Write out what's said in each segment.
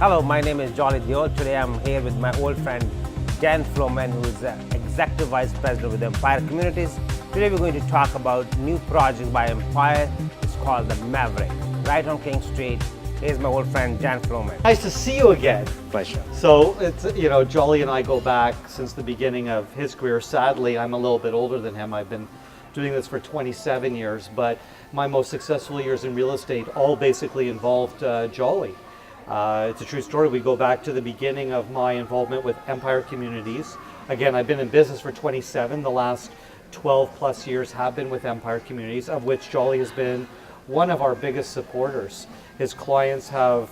Hello, my name is Deol. Today I'm here with my old friend Dan Flomen, who is the Executive Vice President with Empire Communities. Today we're going to talk about new project by Empire. It's called the Maverick, right on King Street. Here's my old friend Dan Flomen. Nice to see you again. Pleasure. So it's, Jolly and I go back since the beginning of his career. Sadly, I'm a little bit older than him. I've been doing this for 27 years, but my most successful years in real estate all basically involved Jolly. It's a true story. We go back to the beginning of my involvement with Empire Communities. Again, I've been in business for 27. The last 12 plus years have been with Empire Communities, of which Jolly has been one of our biggest supporters. His clients have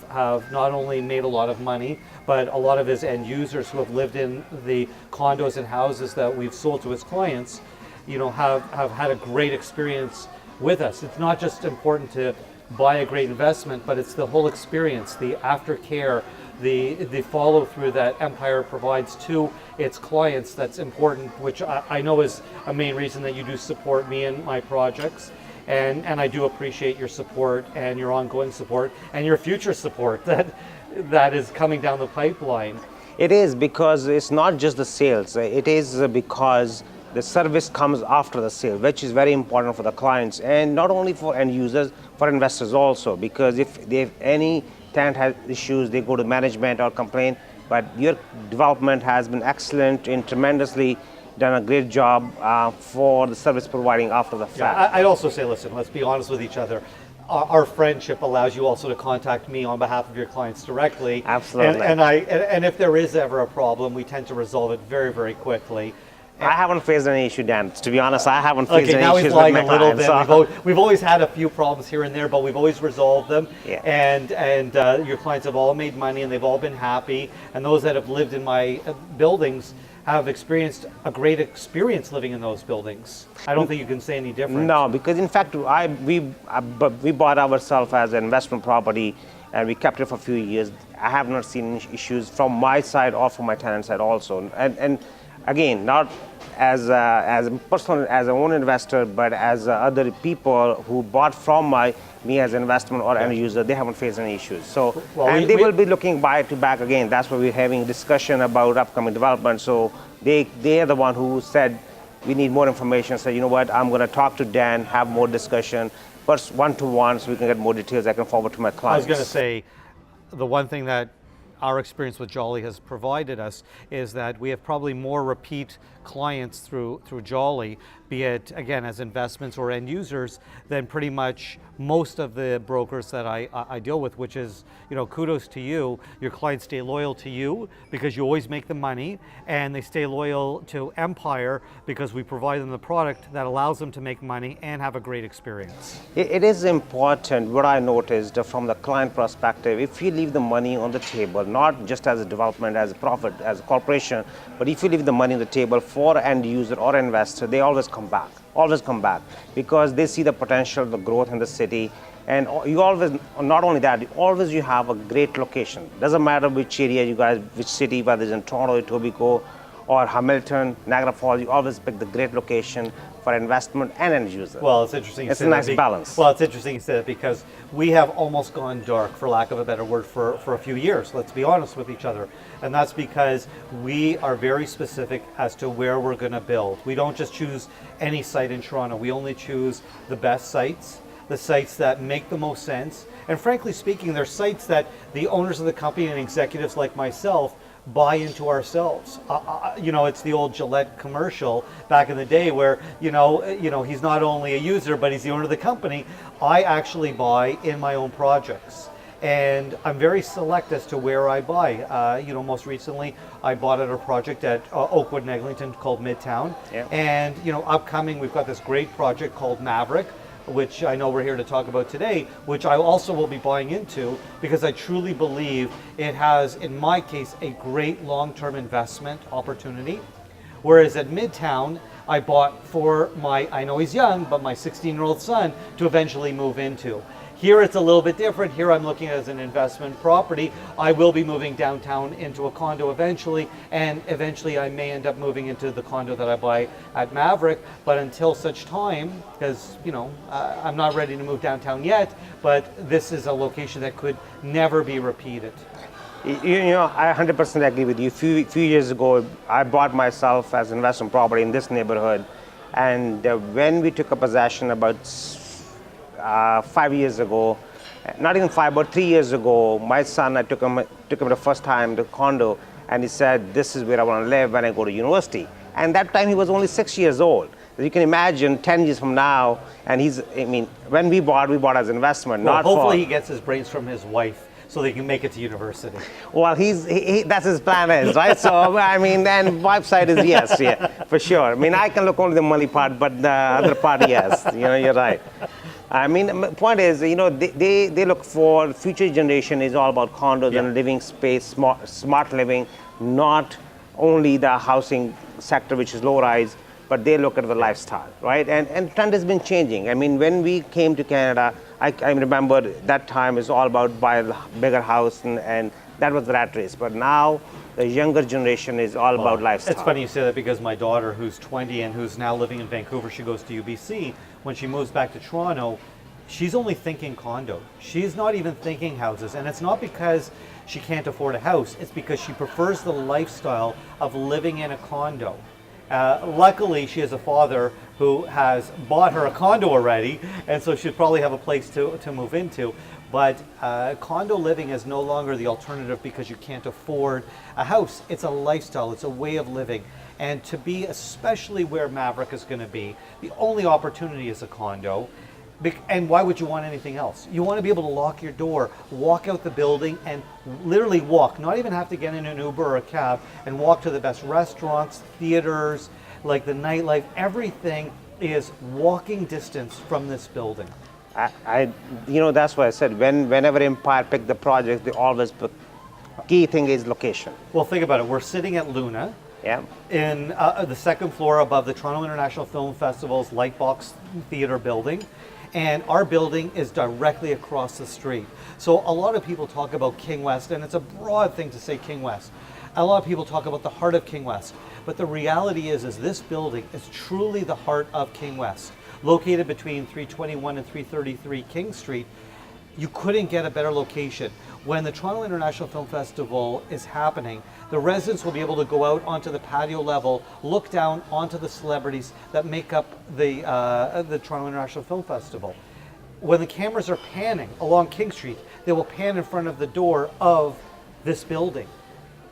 not only made a lot of money, but a lot of his end users who have lived in the condos and houses that we've sold to his clients, have had a great experience with us. It's not just important to buy a great investment, but it's the whole experience, the aftercare, the follow through that Empire provides to its clients that's important, which I know is a main reason that you do support me and my projects. And I do appreciate your support and your ongoing support and your future support that is coming down the pipeline. It is because it's not just the sales. It is because the service comes after the sale, which is very important for the clients, and not only for end users, for investors also, because if any tenant has issues, they go to management or complain. But your development has been excellent and tremendously done a great job for the service providing after the fact. Yeah, I'd also say, listen, let's be honest with each other. Our friendship allows you also to contact me on behalf of your clients directly. Absolutely. And if there is ever a problem, we tend to resolve it very, very quickly. I haven't faced any issue, Dan. To be honest, I haven't faced any issues with my clients. Okay, now he's lying a little bit. We've always had a few problems here and there, but we've always resolved them. Yeah. And your clients have all made money and they've all been happy. And those that have lived in my buildings have experienced a great experience living in those buildings. I don't think you can say any different. No, because in fact, we bought ourselves as an investment property and we kept it for a few years. I have not seen issues from my side or from my tenant side also. And again, not as a personal, as an own investor, but as other people who bought from me as an investment or end user, they haven't faced any issues. So, they will be looking back again. That's why we're having a discussion about upcoming development. So they are the one who said, we need more information. So you know what, I'm going to talk to Dan, have more discussion, first one-to-one, so we can get more details I can forward to my clients. I was going to say, the one thing that our experience with Jolly has provided us is that we have probably more repeat clients through Jolly, be it again as investments or end users, than pretty much most of the brokers that I deal with, which is, kudos to you. Your clients stay loyal to you because you always make them money, and they stay loyal to Empire because we provide them the product that allows them to make money and have a great experience. It is important, what I noticed from the client perspective, if you leave the money on the table, not just as a development, as a profit, as a corporation, but if you leave the money on the table for end user or investor, they always come back because they see the potential, the growth in the city. And you always, not only that, you have a great location. Doesn't matter which area you guys, which city, whether it's in Toronto, Etobicoke, or Hamilton, Niagara Falls, you always pick the great location for investment and end user. Well, it's interesting. It's a nice balance. Well, it's interesting you say that because we have almost gone dark, for lack of a better word, for a few years. Let's be honest with each other. And that's because we are very specific as to where we're going to build. We don't just choose any site in Toronto. We only choose the best sites, the sites that make the most sense. And frankly speaking, they're sites that the owners of the company and executives like myself buy into ourselves. It's the old Gillette commercial back in the day where, he's not only a user, but he's the owner of the company. I actually buy in my own projects. And I'm very select as to where I buy. You know, most recently I bought at a project at Oakwood and Eglinton called Midtown. Yeah. And you know, upcoming we've got this great project called Maverick, which I know we're here to talk about today, which I also will be buying into because I truly believe it has, in my case, a great long-term investment opportunity. Whereas at Midtown, I bought for my, I know he's young, but my 16-year-old son to eventually move into. Here it's a little bit different. Here I'm looking at it as an investment property. I will be moving downtown into a condo eventually, and eventually I may end up moving into the condo that I buy at Maverick. But until such time, because you know, I'm not ready to move downtown yet, but this is a location that could never be repeated. You know, I 100% agree with you. Few years ago, I bought myself as investment property in this neighborhood, and when we took a possession about 5 years ago, not even 5, but 3 years ago, my son, I took him the first time to condo, and he said, "This is where I want to live when I go to university." And that time he was only 6 years old. You can imagine 10 years from now, and I mean, when we bought as investment, Well, not hopefully for. he gets his brains from his wife so they can make it to university. Well, that's his plan is, right? So, I mean, then wife side is yes, yeah, for sure. I mean, I can look only the money part, but the other part, yes. You know, you're right. I mean, the point is, you know, they look for future generation is all about condos and living space, smart living, not only the housing sector, which is low rise, but they look at the lifestyle, right? And trend has been changing. I mean, when we came to Canada, I remember that time is all about buy a bigger house, and that was the rat race. But now the younger generation is all about lifestyle. It's funny you say that because my daughter, who's 20 and who's now living in Vancouver, she goes to UBC. When she moves back to Toronto, she's only thinking condo. She's not even thinking houses. And it's not because she can't afford a house. It's because she prefers the lifestyle of living in a condo. Luckily, she has a father who has bought her a condo already, and so she'll probably have a place to move into. But condo living is no longer the alternative because you can't afford a house. It's a lifestyle, it's a way of living. And to be, especially where Maverick is going to be, the only opportunity is a condo. And why would you want anything else? You want to be able to lock your door, walk out the building, and literally walk, not even have to get in an Uber or a cab, and walk to the best restaurants, theaters, like the nightlife. Everything is walking distance from this building. You know, that's why I said whenever Empire pick the project, they always put key thing is location. Well, think about it. We're sitting at Luna. Yeah. In the second floor above the Toronto International Film Festival's Lightbox Theatre building. And our building is directly across the street. So a lot of people talk about King West, and it's a broad thing to say King West. A lot of people talk about the heart of King West. But the reality is this building is truly the heart of King West. Located between 321 and 333 King Street, you couldn't get a better location. When the Toronto International Film Festival is happening, the residents will be able to go out onto the patio level, look down onto the celebrities that make up the Toronto International Film Festival. When the cameras are panning along King Street, they will pan in front of the door of this building.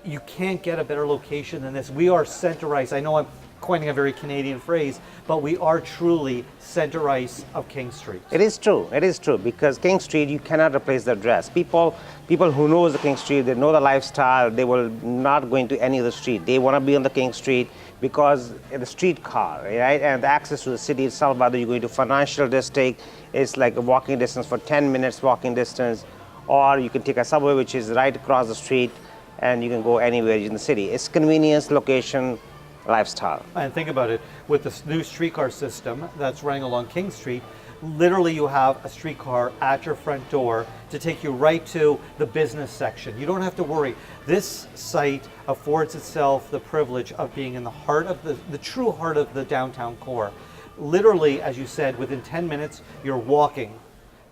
You can't get a better location than this. We are center ice. I know I'm coining a very Canadian phrase, but we are truly center ice of King Street. It is true, because King Street, you cannot replace the address. People who know the King Street, they know the lifestyle, they will not go into any other street. They want to be on the King Street because the streetcar, right? And the access to the city itself, whether you're going to financial district, it's like a walking distance for 10 minutes walking distance, or you can take a subway, which is right across the street, and you can go anywhere in the city. It's convenience, location, lifestyle. And think about it, with this new streetcar system that's running along King Street, literally you have a streetcar at your front door to take you right to the business section. You don't have to worry. This site affords itself the privilege of being in the heart of the true heart of the downtown core. Literally, as you said, within 10 minutes, you're walking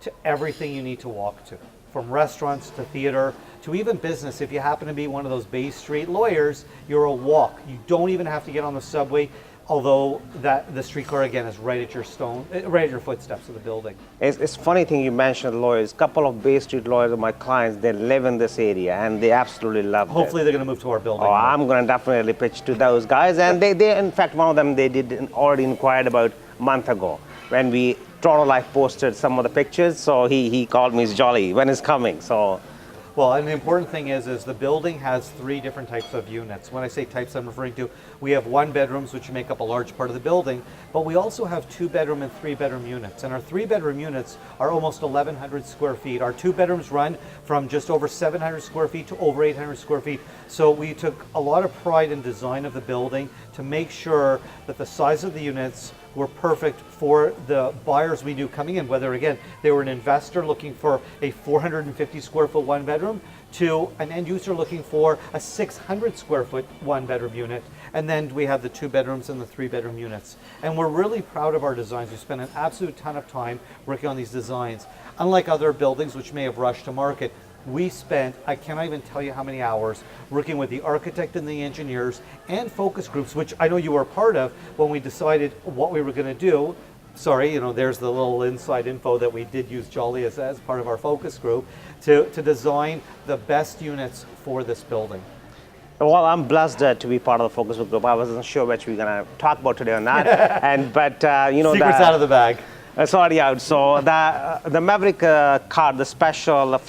to everything you need to walk to. From restaurants to theater to even business. If you happen to be one of those Bay Street lawyers, you're a walk. You don't even have to get on the subway, although the streetcar again is right at your footsteps of the building. It's funny thing you mentioned lawyers. A couple of Bay Street lawyers of my clients, they live in this area and they absolutely love it. Hopefully they're going to move to our building. Oh, I'm going to definitely pitch to those guys. And they in fact, one of them, they did already inquired about a month ago when we Toronto Life posted some of the pictures, so he called me Jolly when it's coming. So. Well, and the important thing is the building has 3 different types of units. When I say types, I'm referring to, we have 1 bedrooms, which make up a large part of the building, but we also have 2 bedroom and 3 bedroom units. And our 3 bedroom units are almost 1,100 square feet. Our 2 bedrooms run from just over 700 square feet to over 800 square feet. So we took a lot of pride in design of the building to make sure that the size of the units were perfect for the buyers we knew coming in, whether again, they were an investor looking for a 450 square foot 1 bedroom to an end user looking for a 600 square foot 1 bedroom unit. And then we have the 2 bedrooms and the 3 bedroom units. And we're really proud of our designs. We spent an absolute ton of time working on these designs. Unlike other buildings which may have rushed to market, we spent, I cannot even tell you how many hours, working with the architect and the engineers and focus groups, which I know you were a part of when we decided what we were going to do. Sorry, there's the little inside info that we did use Jolly as part of our focus group to design the best units for this building. Well, I'm blessed to be part of the focus group. I wasn't sure which we're going to talk about today or not. Secrets out of the bag. It's already out. So the Maverick card, the special,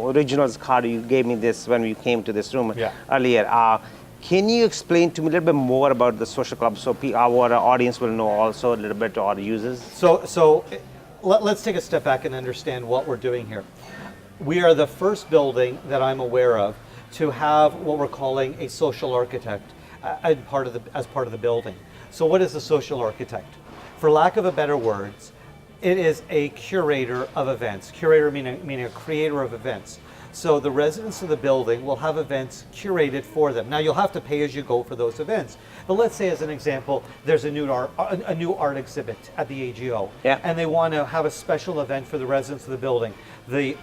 originals card, you gave me this when we came to this room earlier. Can you explain to me a little bit more about the social club so our audience will know also a little bit, our users? So let's take a step back and understand what we're doing here. We are the first building that I'm aware of to have what we're calling a social architect as part of the building. So what is a social architect? For lack of a better words, it is a curator of events. Curator meaning a creator of events. So the residents of the building will have events curated for them. Now you'll have to pay as you go for those events. But let's say as an example, there's a new art exhibit at the AGO. Yeah. And they want to have a special event for the residents of the building. The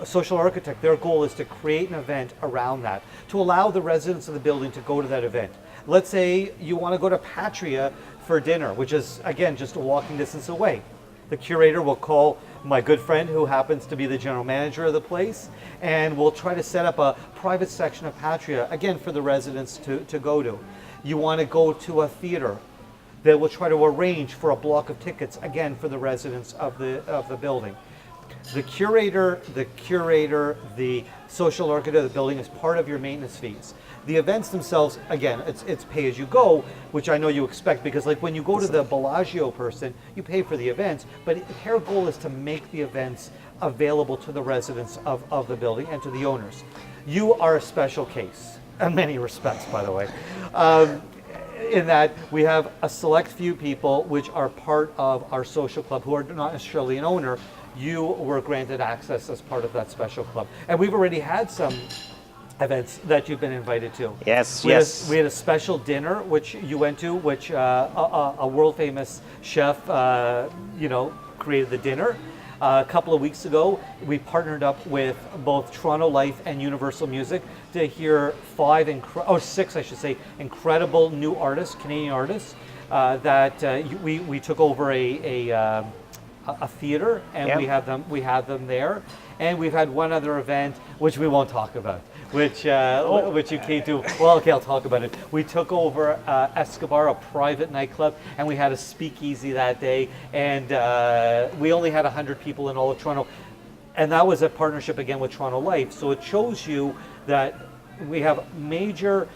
social architect, their goal is to create an event around that, to allow the residents of the building to go to that event. Let's say you want to go to Patria for dinner, which is, again, just a walking distance away. The curator will call my good friend who happens to be the general manager of the place, and we'll try to set up a private section of Patria, again, for the residents to go to. You want to go to a theater, they will try to arrange for a block of tickets, again, for the residents of the building. The curator, the social architect of the building is part of your maintenance fees. The events themselves, again, it's pay as you go, which I know you expect, because like when you go to the Bellagio person, you pay for the events, but their goal is to make the events available to the residents of the building and to the owners. You are a special case, in many respects, by the way, in that we have a select few people which are part of our social club who are not necessarily an owner. You were granted access as part of that special club. And we've already had some events that you've been invited to. Yes, we had a special dinner which you went to, which a world famous chef, created the dinner. A couple of weeks ago, we partnered up with both Toronto Life and Universal Music to hear 6, I should say, incredible new artists, Canadian artists, that we took over a theater, and we had them there, and we've had one other event which we won't talk about, which you came to. Well, okay, I'll talk about it. We took over Escobar, a private nightclub, and we had a speakeasy that day, and we only had 100 people in all of Toronto, and that was a partnership again with Toronto Life. So it shows you that we have major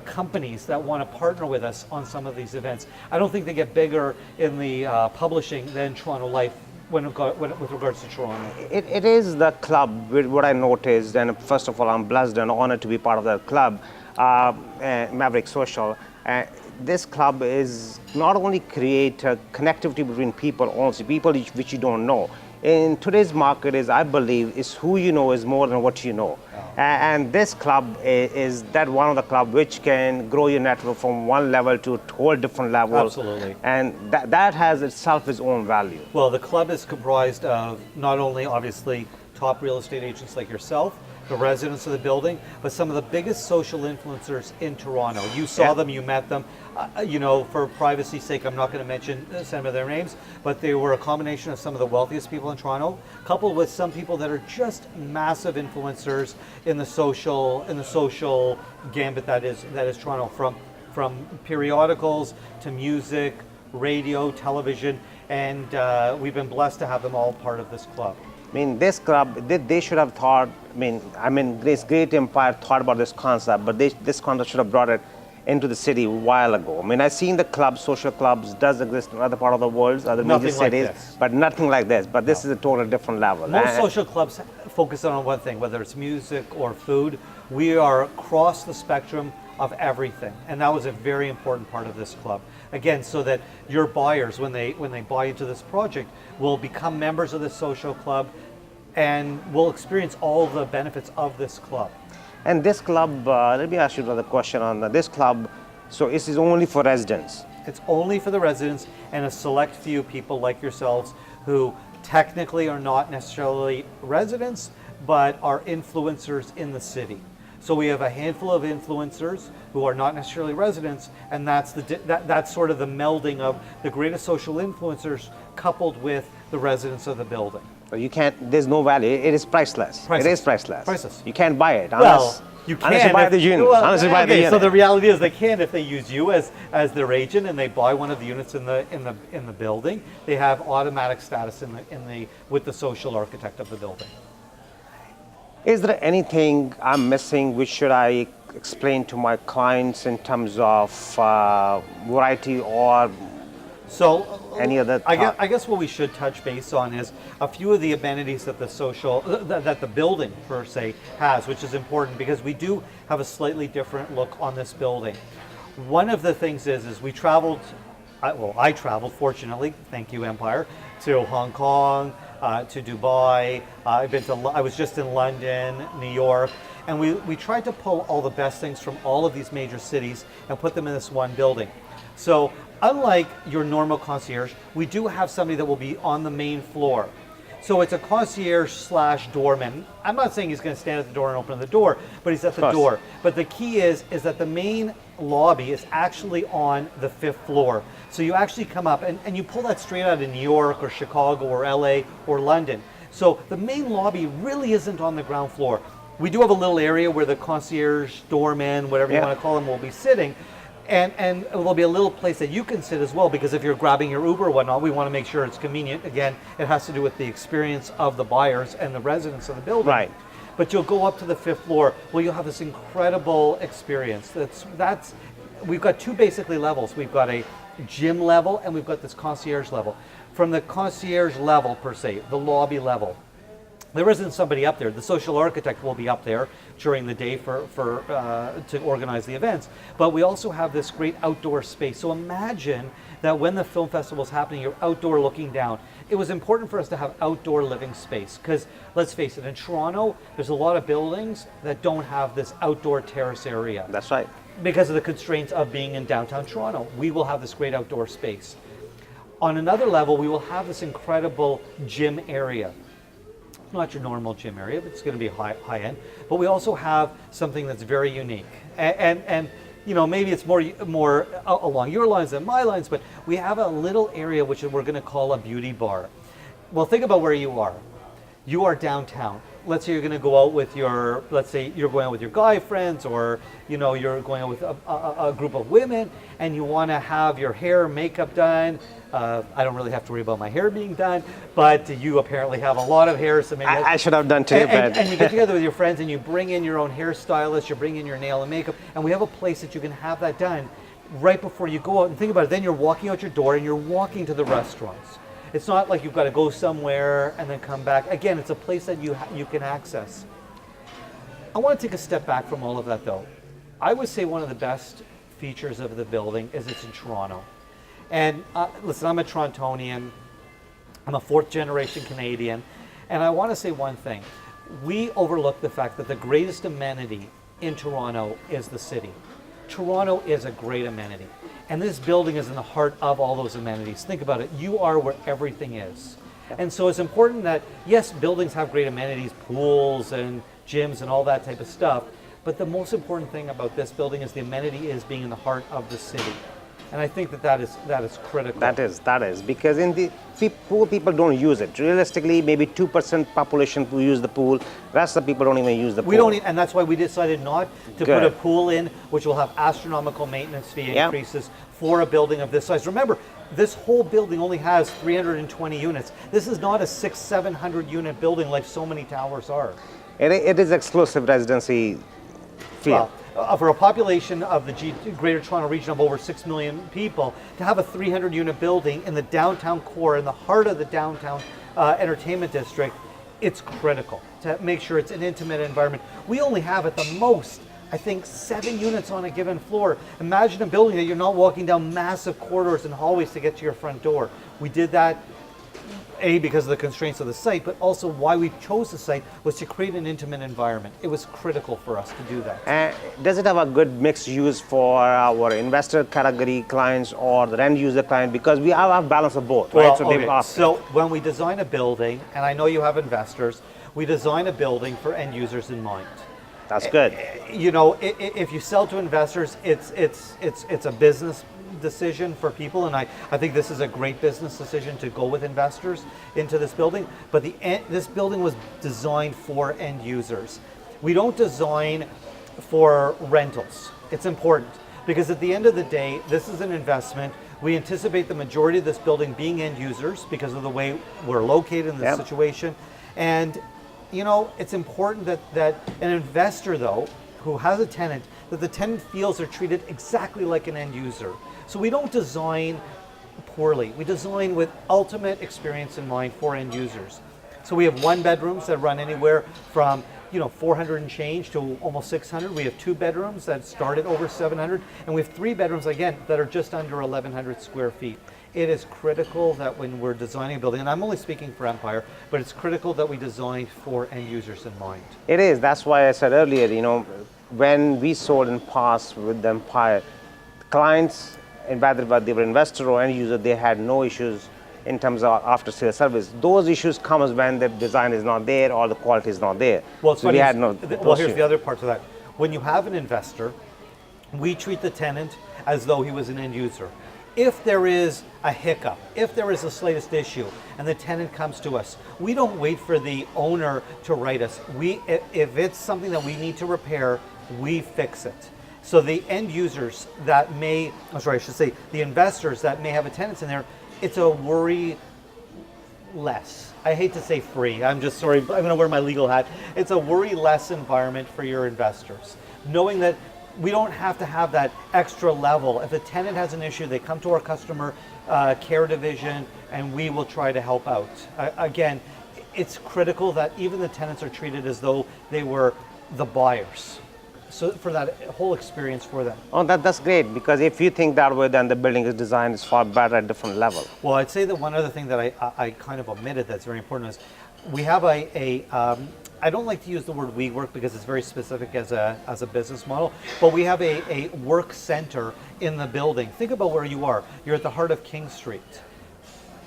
companies that want to partner with us on some of these events. I don't think they get bigger in the publishing than Toronto Life with regards to Toronto. It is the club, what I noticed, and first of all, I'm blessed and honored to be part of that club, Maverick Social. This club is not only create a connectivity between people, also people which you don't know. In today's market, I believe, is who you know is more than what you know. And this club is that one of the club which can grow your network from one level to a whole different level. Absolutely. And that has itself its own value. Well, the club is comprised of not only obviously top real estate agents like yourself, the residents of the building, but some of the biggest social influencers in Toronto. You saw them, you met them. For privacy's sake, I'm not going to mention some of their names, but they were a combination of some of the wealthiest people in Toronto, coupled with some people that are just massive influencers in the social gambit that is Toronto, from periodicals to music, radio, television, and we've been blessed to have them all part of this club. I mean, this club, they should have thought, I mean, this great empire thought about this concept, but this concept should have brought it into the city a while ago. I mean, I've seen the clubs, social clubs, does exist in other part of the world, other major Nothing like cities, this. but nothing like this. But this is a totally different level. Most social clubs focus on one thing, whether it's music or food. We are across the spectrum of everything, and that was a very important part of this club. Again, so that your buyers, when they buy into this project, will become members of the social club and will experience all the benefits of this club. And this club, let me ask you another question on this club. So this is only for residents? It's only for the residents and a select few people like yourselves who technically are not necessarily residents, but are influencers in the city. So we have a handful of influencers who are not necessarily residents, and that's sort of the melding of the greatest social influencers coupled with the residents of the building. So you can't, there's no value, it is priceless. It is priceless. Priceless. You can't buy it Well, you can unless you buy the unit. Unless you buy the unit. So the reality is they can if they use you as their agent and they buy one of the units in the building. They have automatic status with the social architect of the building. Is there anything I'm missing which should I explain to my clients in terms of variety or any other I guess what we should touch base on is a few of the amenities that the building per se has, which is important because we do have a slightly different look on this building. One of the things is we traveled, I traveled, fortunately, thank you Empire, to Hong Kong, to Dubai. I was just in London, New York, and we tried to pull all the best things from all of these major cities and put them in this one building. So unlike your normal concierge, we do have somebody that will be on the main floor. So it's a concierge slash doorman. I'm not saying he's going to stand at the door and open the door, but he's at the door. But the key is that the main lobby is actually on the 5th floor. So you actually come up and you pull that straight out of New York or Chicago or LA or London. So the main lobby really isn't on the ground floor. We do have a little area where the concierge, doorman, whatever you want to call them, will be sitting. And there'll be a little place that you can sit as well, because if you're grabbing your Uber or whatnot, we want to make sure it's convenient. Again, it has to do with the experience of the buyers and the residents of the building. Right. But you'll go up to the 5th floor where you'll have this incredible experience. We've got two basically levels. We've got a gym level and we've got this concierge level. From the concierge level per se, the lobby level, there isn't somebody up there. The social architect will be up there during the day to organize the events. But we also have this great outdoor space. So imagine that when the film festival is happening, you're outdoor looking down. It was important for us to have outdoor living space because, let's face it, in Toronto, there's a lot of buildings that don't have this outdoor terrace area. That's right. Because of the constraints of being in downtown Toronto. We will have this great outdoor space. On another level, we will have this incredible gym area. Not your normal gym area, but it's going to be high end. But we also have something that's very unique, and you know, maybe it's more along your lines than my lines, but we have a little area which we're going to call a beauty bar. Well, think about where you are. You are downtown. Let's say you're going to go out with let's say you're going out with your guy friends, or you know, you're going out with a group of women, and you want to have your hair, makeup done. I don't really have to worry about my hair being done, but you apparently have a lot of hair. So maybe I should have done today, but and you get together with your friends and you bring in your own hairstylist, you bring in your nail and makeup, and we have a place that you can have that done right before you go out. And think about it, then you're walking out your door and you're walking to the restaurants. It's not like you've got to go somewhere and then come back. Again, it's a place that you can access. I want to take a step back from all of that though. I would say one of the best features of the building is it's in Toronto. And listen, I'm a Torontonian, I'm a 4th generation Canadian, and I want to say one thing. We overlook the fact that the greatest amenity in Toronto is the city. Toronto is a great amenity. And this building is in the heart of all those amenities. Think about it, you are where everything is. And so it's important that, yes, buildings have great amenities, pools and gyms and all that type of stuff, but the most important thing about this building is the amenity is being in the heart of the city. And I think that is critical. That is because in the pool people don't use it. Realistically, maybe 2% population who use the pool. Rest of the people don't even use the pool. We don't, and that's why we decided not to Good. put a pool in, which will have astronomical maintenance fee Yep. increases for a building of this size. Remember, this whole building only has 320 units. This is not a 600-700 unit building like so many towers are. It is exclusive residency feel. Well, for a population of the Greater Toronto region of over 6 million people, to have a 300 unit building in the downtown core, in the heart of the downtown entertainment district, it's critical to make sure it's an intimate environment. We only have at the most, I think, 7 units on a given floor. Imagine a building that you're not walking down massive corridors and hallways to get to your front door. We did that, A, because of the constraints of the site, but also why we chose the site was to create an intimate environment. It was critical for us to do that. And does it have a good mixed use for our investor category clients or the end user client? Because we have a balance of both, right? So they've asked. So when we design a building, and I know you have investors, we design a building for end users in mind. That's good. You know, if you sell to investors, it's a business decision for people, and I think this is a great business decision to go with investors into this building. But this building was designed for end users. We don't design for rentals. It's important because at the end of the day, this is an investment. We anticipate the majority of this building being end users because of the way we're located in this situation. And you know, it's important that an investor, though, who has a tenant, that the tenant feels they're treated exactly like an end user. So we don't design poorly. We design with ultimate experience in mind for end users. So we have 1 bedrooms that run anywhere from 400 and change to almost 600. We have 2 bedrooms that start at over 700, and we have 3 bedrooms again that are just under 1,100 square feet. It is critical that when we're designing a building, and I'm only speaking for Empire, but it's critical that we design for end users in mind. It is. That's why I said earlier, when we sold in past with the Empire, clients, and whether they were investor or end user, they had no issues in terms of after sales service. Those issues come when the design is not there or the quality is not there. Well, so we had no. Well, here's the other part to that. When you have an investor, we treat the tenant as though he was an end user. If there is a hiccup, if there is the slightest issue, and the tenant comes to us, we don't wait for the owner to write us. If it's something that we need to repair, we fix it. So the end users that may, the investors that may have a tenant in there, it's a worry less. I hate to say free. I'm just sorry. I'm going to wear my legal hat. It's a worry less environment for your investors, knowing that we don't have to have that extra level. If a tenant has an issue, they come to our customer care division, and we will try to help out. Again, it's critical that even the tenants are treated as though they were the buyers. So for that whole experience for them. Oh, that's great, because if you think that way, then the building is designed is far better at different level. Well, I'd say that one other thing that I kind of omitted that's very important is we have I don't like to use the word WeWork because it's very specific as a business model, but we have a work center in the building. Think about where you are. You're at the heart of King Street.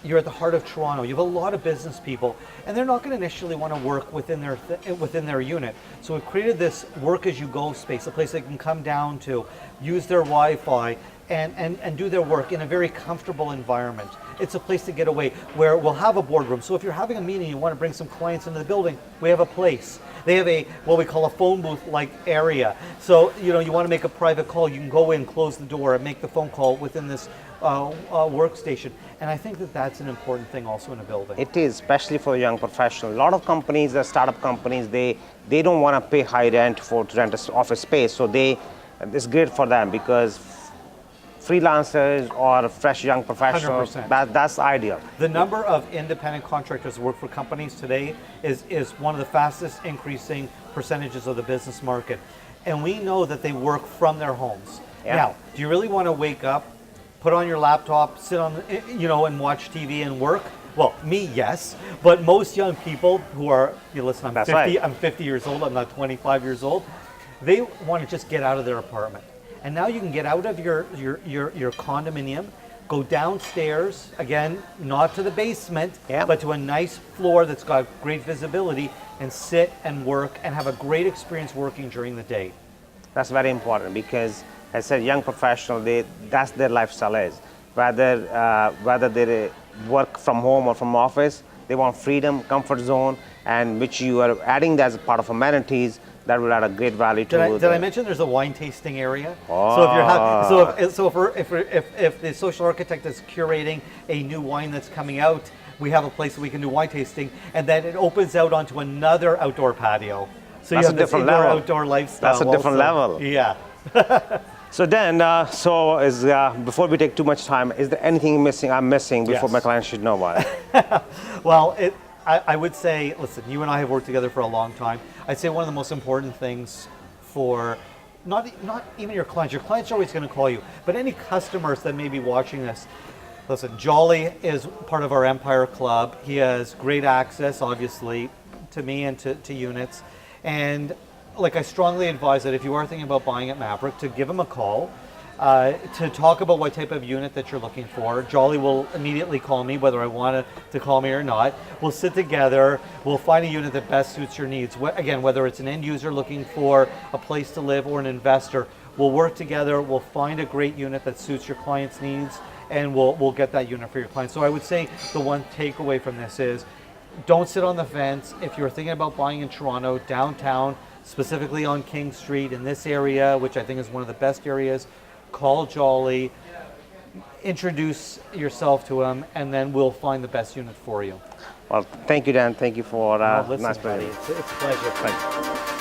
You're at the heart of Toronto. You have a lot of business people, and they're not going to initially want to work within their unit. So we've created this work-as-you-go space, a place they can come down to, use their Wi-Fi, and do their work in a very comfortable environment. It's a place to get away where we'll have a boardroom. So if you're having a meeting, you want to bring some clients into the building, we have a place. They have what we call a phone booth-like area. So you want to make a private call, you can go in, close the door, and make the phone call within this workstation. And I think that that's an important thing also in a building. It is, especially for young professionals. A lot of companies, the startup companies, they don't want to pay high rent to rent an office space. So it's great for them because freelancers or fresh young professionals, 100%. That's ideal. The number of independent contractors who work for companies today is one of the fastest increasing percentages of the business market. And we know that they work from their homes. Yeah. Now, do you really want to wake up, put on your laptop, sit on, and watch TV and work? Well, me, yes. But most young people who are, listen, I'm 50, right. I'm 50 years old, I'm not 25 years old. They want to just get out of their apartment. And now you can get out of your condominium, go downstairs, again, not to the basement, but to a nice floor that's got great visibility, and sit and work and have a great experience working during the day. That's very important because I said young professional, that's their lifestyle is. Whether they work from home or from office, they want freedom, comfort zone, and which you are adding as a part of amenities that will add a great value to. Did I mention there's a wine tasting area? Oh. So if the social architect is curating a new wine that's coming out, we have a place that we can do wine tasting, and then it opens out onto another outdoor patio. So That's you have a this different indoor level. outdoor lifestyle. That's a different level. Yeah. So Dan, before we take too much time, is there anything I'm missing before Yes. my client should know about it? Well, I would say, listen, you and I have worked together for a long time. I'd say one of the most important things for not even your clients are always going to call you, but any customers that may be watching this, listen, Jolly is part of our Empire Club. He has great access, obviously, to me and to units. And like I strongly advise that if you are thinking about buying at Maverick, to give him a call, to talk about what type of unit that you're looking for. Jolly will immediately call me, whether I want to call me or not. We'll sit together, we'll find a unit that best suits your needs. Again, whether it's an end user looking for a place to live or an investor, we'll work together, we'll find a great unit that suits your client's needs, and we'll get that unit for your client. So I would say the one takeaway from this is, don't sit on the fence. If you're thinking about buying in Toronto, downtown, specifically on King Street in this area, which I think is one of the best areas, call Jolly, introduce yourself to him, and then we'll find the best unit for you. Well, thank you, Dan. Thank you for Listen, nice buddy, presentation. it's a pleasure. Thanks.